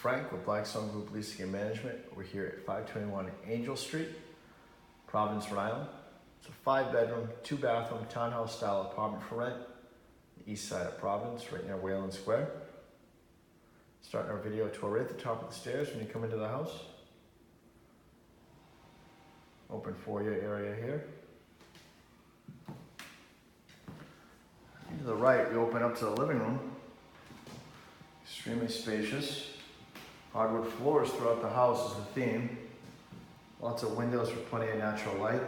Frank with Blackstone Group Leasing and Management. We're here at 521 Angell Street, Providence, Rhode Island. It's a 5-bedroom, 2-bathroom, townhouse style apartment for rent, the east side of Providence, right near Wayland Square. Starting our video tour right at the top of the stairs when you come into the house. Open foyer area here. To the right, we open up to the living room. Extremely spacious. Hardwood floors throughout the house is the theme. Lots of windows for plenty of natural light.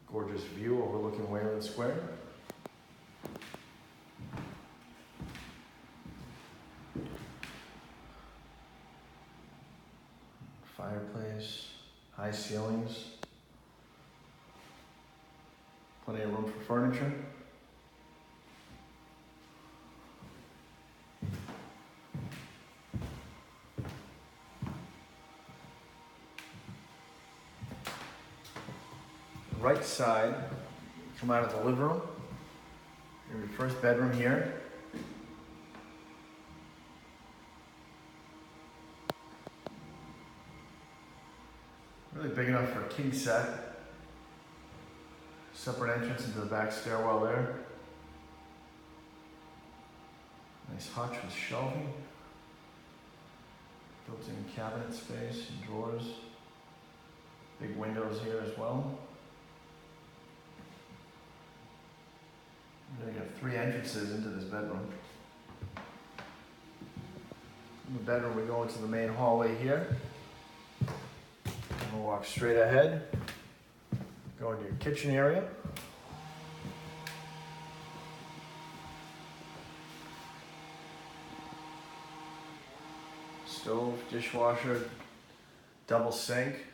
Gorgeous view overlooking Wayland Square. Fireplace, high ceilings. Plenty of room for furniture. Right side, come out of the living room. Your first bedroom here. Really big enough for a king set. Separate entrance into the back stairwell there. Nice hutch with shelving. Built-in cabinet space and drawers. Big windows here as well. You got 3 entrances into this bedroom. In the bedroom, we go into the main hallway here. We'll walk straight ahead. Go into your kitchen area. Stove, dishwasher, double sink,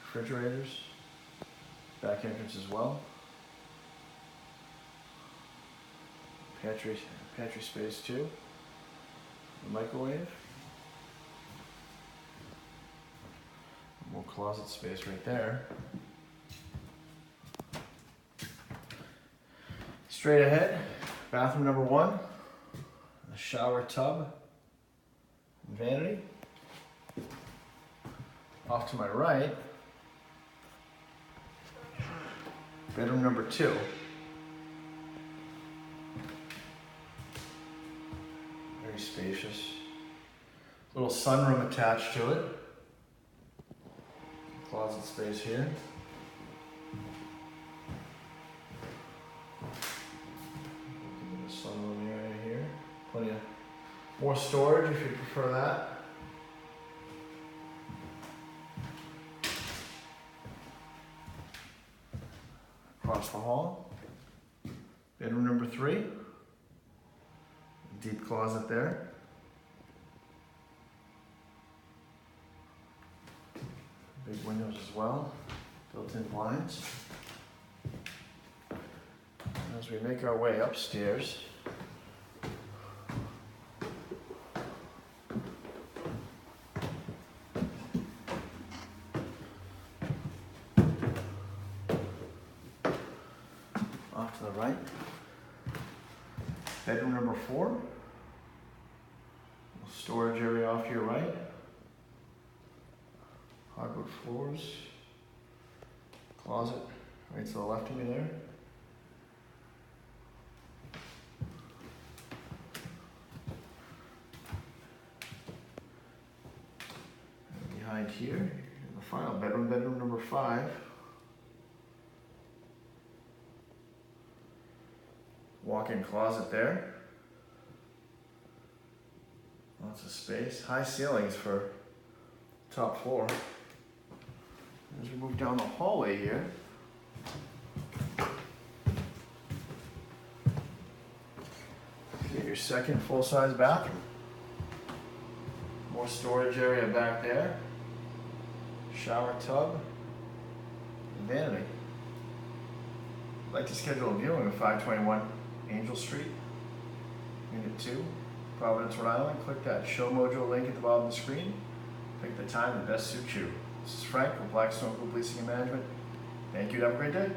refrigerators, back entrance as well. Pantry space too. The microwave. More closet space right there. Straight ahead, bathroom number 1. A shower tub. Vanity. Off to my right, bedroom number 2. Very spacious. Little sunroom attached to it. Closet space here. Look at the sunroom area here. Plenty of more storage if you prefer that. Across the hall. Bedroom number 3. Deep closet there. Big windows as well. Built-in blinds. As we make our way upstairs, off to the right, bedroom number 4. Storage area off to your right. Hardwood floors. Closet right to the left of me there. And behind here, the final bedroom, bedroom number 5. Walk-in closet there. Lots of space. High ceilings for top floor. As we move down the hallway here, get your second full-size bathroom. More storage area back there. Shower tub. And vanity. I'd like to schedule a viewing of 521 Angell Street, Unit 2. Providence, Rhode Island. Click that Show Mojo link at the bottom of the screen. Pick the time that best suits you. This is Frank with Blackstone Group Leasing and Management. Thank you. Have a great day.